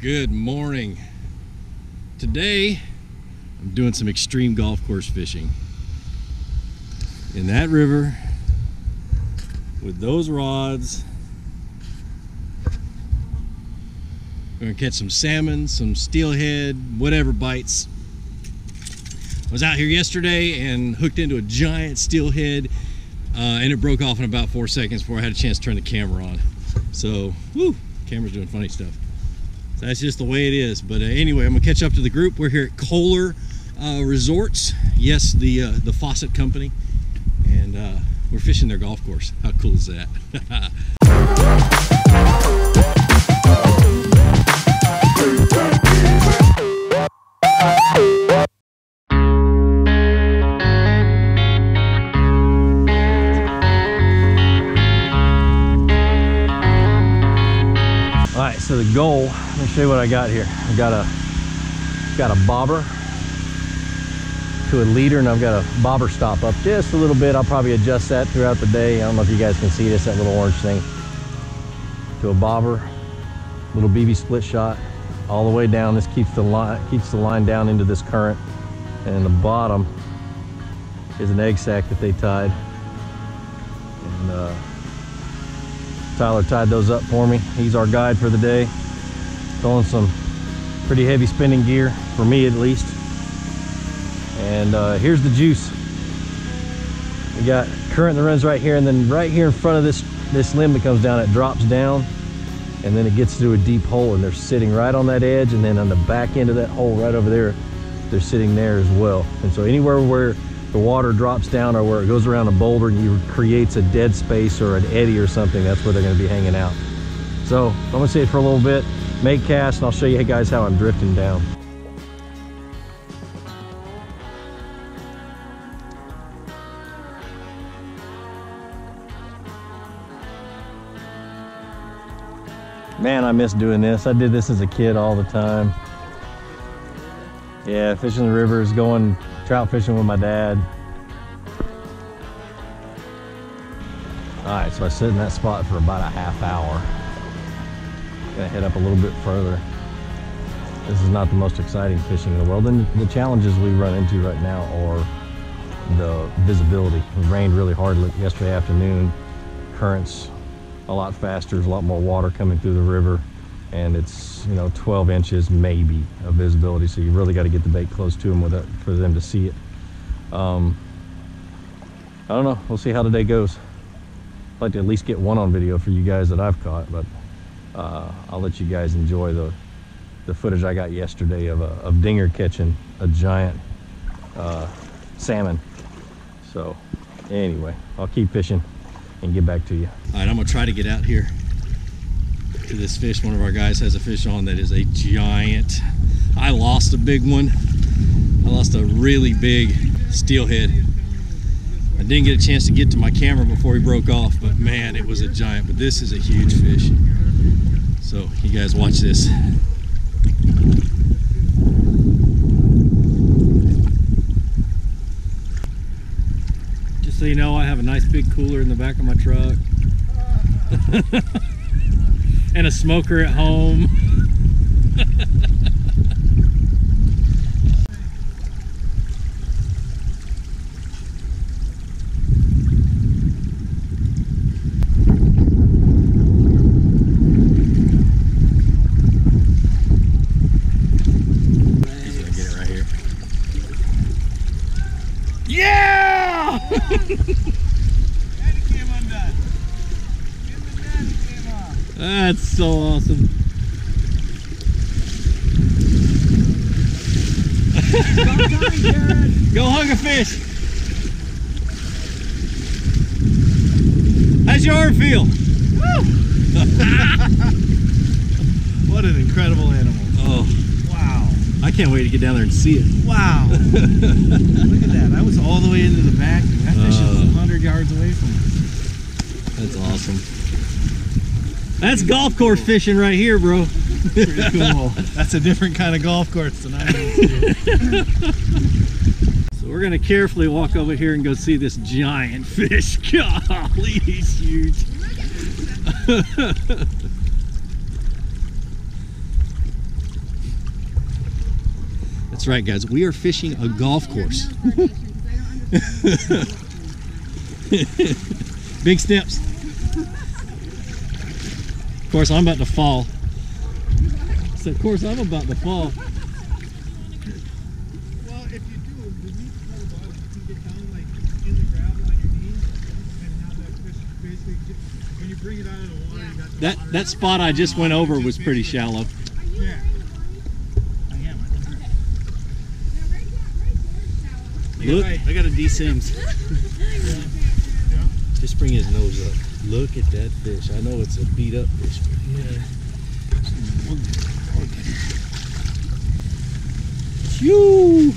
Good morning. Today I'm doing some extreme golf course fishing in that river with those rods. We're gonna catch some salmon, some steelhead, whatever bites. I was out here yesterday and hooked into a giant steelhead and it broke off in about 4 seconds before I had a chance to turn the camera on. So, woo, camera's doing funny stuff. So that's just the way it is. But anyway, I'm gonna catch up to the group. We're here at Kohler Resorts. Yes, the faucet company. And we're fishing their golf course. How cool is that? Alright, so the goal, let me show you what I got here. I've got a bobber to a leader, and I've got a bobber stop up just a little bit. I'll probably adjust that throughout the day. I don't know if you guys can see this, that little orange thing. To a bobber, little BB split shot, all the way down. This keeps the line down into this current. And the bottom is an egg sac that they tied. And Tyler tied those up for me. He's our guide for the day. Throwing some pretty heavy spinning gear, for me at least. And here's the juice. We got current that runs right here, and then right here in front of this limb that comes down, it drops down, and then it gets through a deep hole, and they're sitting right on that edge, and then on the back end of that hole right over there, they're sitting there as well. And so anywhere where the water drops down or where it goes around a boulder and you creates a dead space or an eddy or something, that's where they're going to be hanging out. So I'm going to sit for a little bit, make cast, and I'll show you guys how I'm drifting down. Man, I miss doing this. I did this as a kid all the time. Yeah, fishing the rivers, going trout fishing with my dad. All right, so I sit in that spot for about a half hour. Gonna head up a little bit further. This is not the most exciting fishing in the world, and the challenges we run into right now are the visibility. It rained really hard yesterday afternoon. Currents a lot faster, there's a lot more water coming through the river, and it's, you know, 12 inches maybe of visibility, so you really got to get the bait close to them for them to see it. I don't know, we'll see how the day goes. I'd like to at least get one on video for you guys that I've caught, but I'll let you guys enjoy the footage I got yesterday of Dinger catching a giant salmon. So anyway, I'll keep fishing and get back to you. All right, I'm gonna try to get out here to this fish. One of our guys has a fish on that is a giant. I lost a big one. I lost a really big steelhead. I didn't get a chance to get to my camera before he broke off, but man, it was a giant. But this is a huge fish. So you guys watch this. Just so you know, I have a nice big cooler in the back of my truck. And a smoker at home. He's gonna get it right here. Yeah! That's so awesome. Go hug a fish. How's your arm feel? What an incredible animal. Oh, wow. I can't wait to get down there and see it. Wow. Look at that. I was all the way into the back. That fish is 100 yards away from us. That's awesome. That's golf course fishing right here, bro. Pretty cool. That's a different kind of golf course than I'm used to. So we're gonna carefully walk over here and go see this giant fish. Golly, he's huge. That's right, guys. We are fishing a golf course. Big steps. Of course, I'm about to fall. So, of course, I'm about to fall. Well, if you do, the neat part about it, you can get down like in the gravel on your knees and have that fish basically get, when you bring it out of the water, you got the water. That spot I just went over was pretty shallow. Yeah. I am. Look, I got a D-Sims. Just bring his nose up. Look at that fish. I know it's a beat up fish, but yeah. Phew!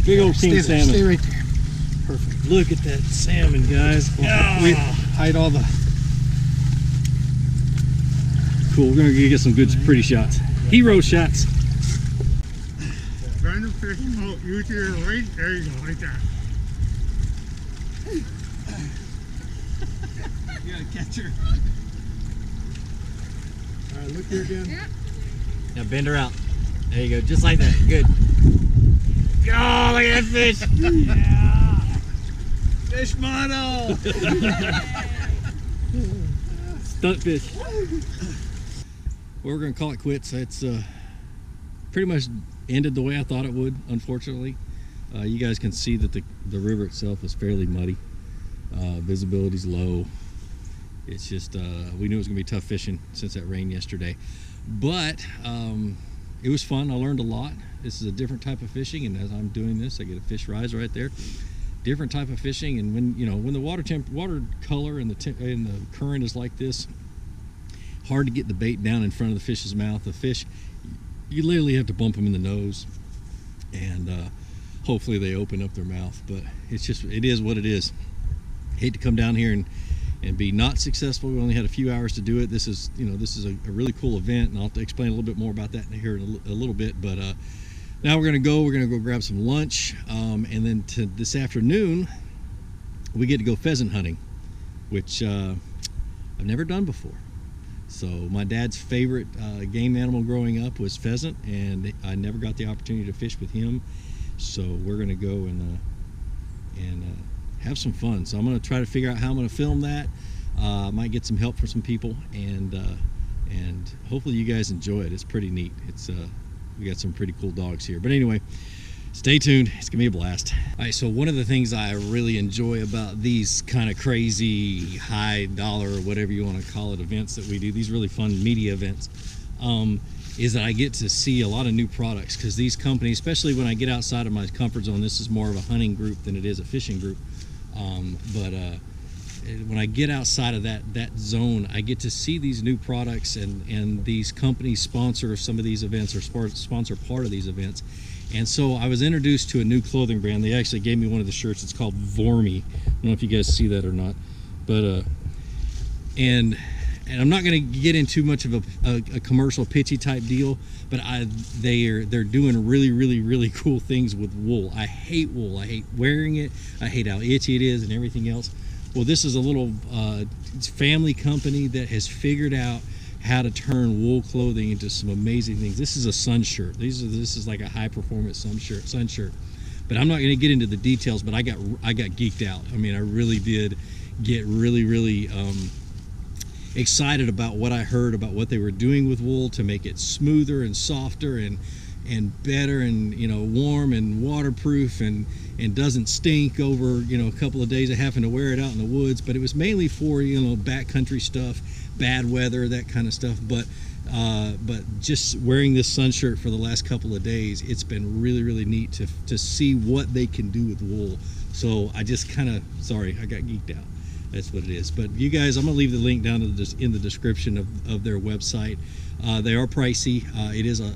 Big old king salmon. Stay right there. Perfect. Look at that salmon, guys. We hide all the. Cool. We're gonna get some good, pretty shots. Hero shots. Random fish out. You to your right. There you go. Right there. You gotta catch her. All right, look here again. Yeah. Now bend her out. There you go. Just like that. Good. Oh, look at that fish. Yeah. Fish model. Stunt fish. Well, we're gonna call it quits. It's pretty much ended the way I thought it would, unfortunately. You guys can see that the river itself is fairly muddy. Visibility's low. It's just, we knew it was gonna be tough fishing since that rain yesterday. But it was fun. I learned a lot. This is a different type of fishing, and as I'm doing this, I get a fish rise right there. Different type of fishing, and when when the water color and the current is like this, hard to get the bait down in front of the fish's mouth. The fish, you literally have to bump them in the nose, and hopefully they open up their mouth. But it's just, it is what it is. Hate to come down here and be not successful. We only had a few hours to do it. This is a really cool event, and I'll have to explain a little bit more about that here in a little bit. But now we're gonna go grab some lunch, and then this afternoon we get to go pheasant hunting, which I've never done before. So my dad's favorite game animal growing up was pheasant, and I never got the opportunity to fish with him. So we're gonna go and have some fun. So I'm gonna try to figure out how I'm gonna film that. I might get some help from some people, and hopefully you guys enjoy it. It's pretty neat. It's we got some pretty cool dogs here. But anyway, stay tuned. It's gonna be a blast. All right, so one of the things I really enjoy about these kind of crazy high dollar, or whatever you want to call it, events that we do, these really fun media events, is that I get to see a lot of new products, because these companies, especially when I get outside of my comfort zone, this is more of a hunting group than it is a fishing group. When I get outside of that zone, I get to see these new products, and these companies sponsor some of these events, or sponsor part of these events. And so I was introduced to a new clothing brand. They actually gave me one of the shirts. It's called Vormy. I don't know if you guys see that or not, but and I'm not going to get into much of a commercial pitchy type deal, but they're doing really cool things with wool. I hate wool. I hate wearing it. I hate how itchy it is and everything else. Well, this is a little family company that has figured out how to turn wool clothing into some amazing things. This is a sun shirt. This is like a high performance sun shirt. But I'm not going to get into the details, but I got geeked out. I mean, I really did get really excited about what I heard about what they were doing with wool to make it smoother and softer and better, and warm and waterproof, and doesn't stink over a couple of days of having to wear it out in the woods. But it was mainly for backcountry stuff, bad weather, that kind of stuff. But just wearing this sun shirt for the last couple of days, it's been really neat to see what they can do with wool. So I just I got geeked out. That's what it is. But you guys, I'm gonna leave the link down in the description of their website. They are pricey. It is a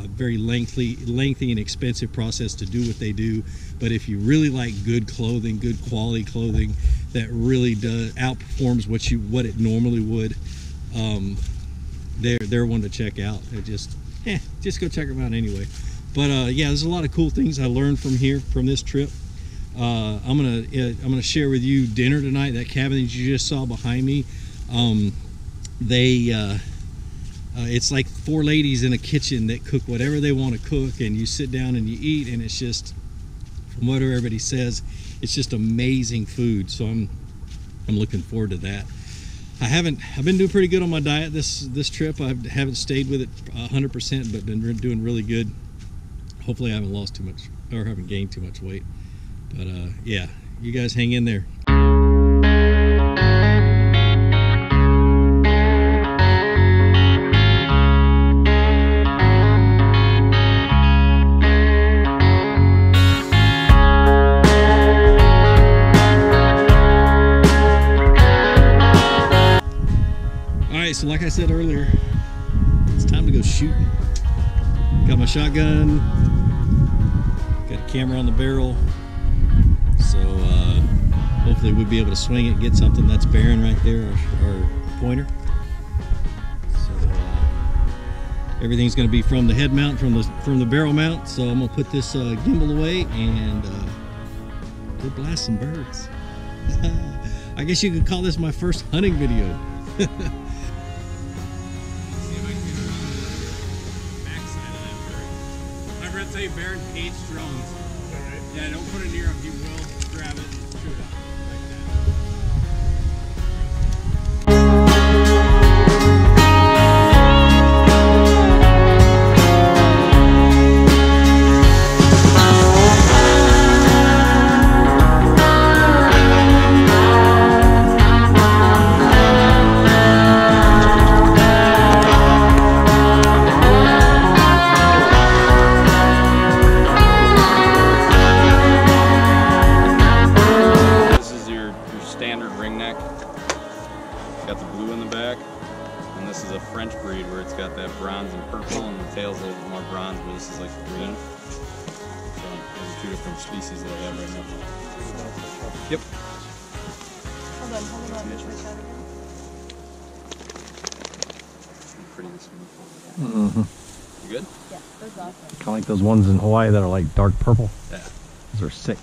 very lengthy and expensive process to do what they do. But if you really like good clothing, good quality clothing that really outperforms what it normally would, they're one to check out. They're just go check them out anyway. But yeah, there's a lot of cool things I learned from this trip. I'm gonna share with you dinner tonight. That cabin that you just saw behind me, It's like 4 ladies in a kitchen that cook whatever they want to cook, and you sit down and you eat, and it's just, from what everybody says, it's just amazing food. So I'm looking forward to that. I've been doing pretty good on my diet this trip. I haven't stayed with it 100%, but been doing really good. Hopefully I haven't lost too much or haven't gained too much weight. But yeah, you guys hang in there. So like I said earlier, it's time to go shooting. Got my shotgun, got a camera on the barrel, so hopefully we'll be able to swing it, get something. That's Baron right there, our pointer. So everything's going to be from the head mount, from the barrel mount. So I'm going to put this gimbal away and go blast some birds. I guess you could call this my first hunting video. Say Baron hates drones. Right. Yeah, don't put it near him. He will grab it and shoot it like that. French breed where it's got that bronze and purple, and the tail's a little bit more bronze, but this is like green. So there's 2 different species that I have right now. Yep. Hold on. Pretty smooth. Mm-hmm. You good? Yeah, those are awesome. Kind of like those ones in Hawaii that are like dark purple. Yeah. Those are sick.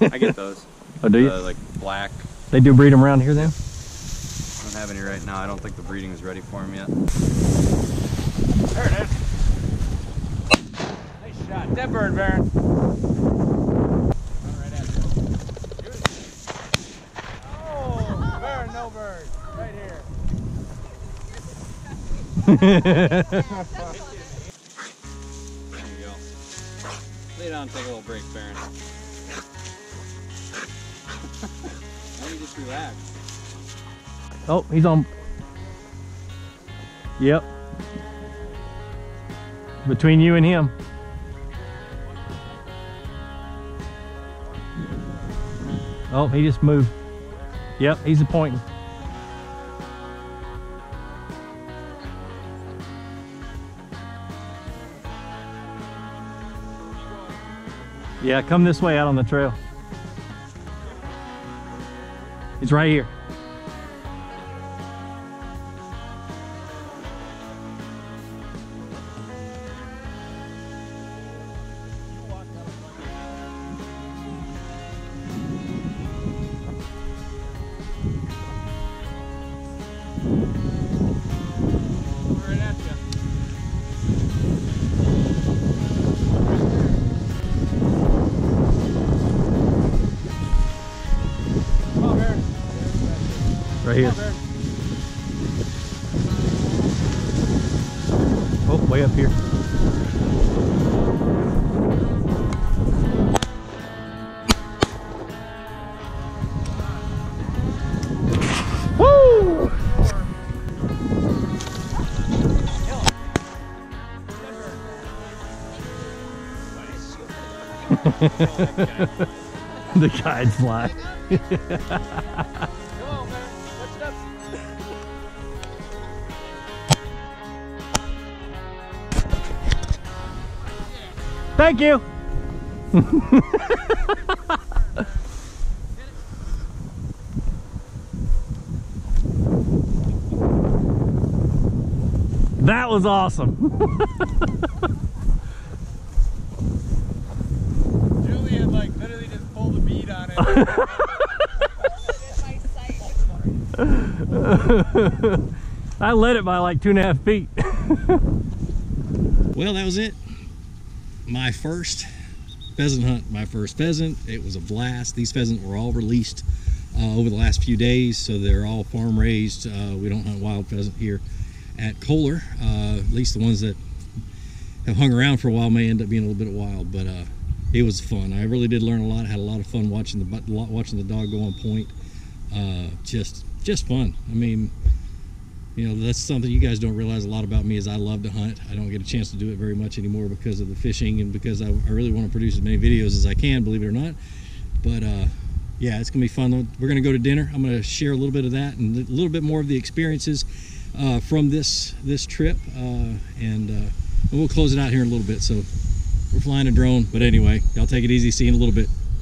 I get those. Oh, do you? Like black. They do breed them around here then? I don't have any right now. I don't think the breeding is ready for them yet. There it is. Nice shot. Dead bird, Baron. Right at you. Oh, Baron, no bird. Right here. There you go. Lay down and take a little break, Baron. Let me just relax. Oh, he's on. Yep. Between you and him. Oh, he just moved. Yep, he's pointing. Yeah, come this way out on the trail. He's right here. Right here. Oh, way up here. Woo! The guide's fly. Thank you. That was awesome. Julian like literally just pulled the bead on it. I led it by like 2.5 feet. Well, that was it. My first pheasant hunt, my first pheasant. It was a blast. These pheasants were all released over the last few days, so they're all farm raised. We don't hunt wild pheasant here at Kohler. At least the ones that have hung around for a while may end up being a little bit wild, but it was fun. I really did learn a lot. Had a lot of fun watching the dog go on point. Just fun. I mean, you know, that's something you guys don't realize a lot about me is I love to hunt. I don't get a chance to do it very much anymore because of the fishing and because I really want to produce as many videos as I can, believe it or not. But yeah, it's gonna be fun. We're gonna go to dinner. I'm gonna share a little bit of that and a little bit more of the experiences from this trip, and we'll close it out here in a little bit. So we're flying a drone, but anyway, y'all take it easy. See you in a little bit.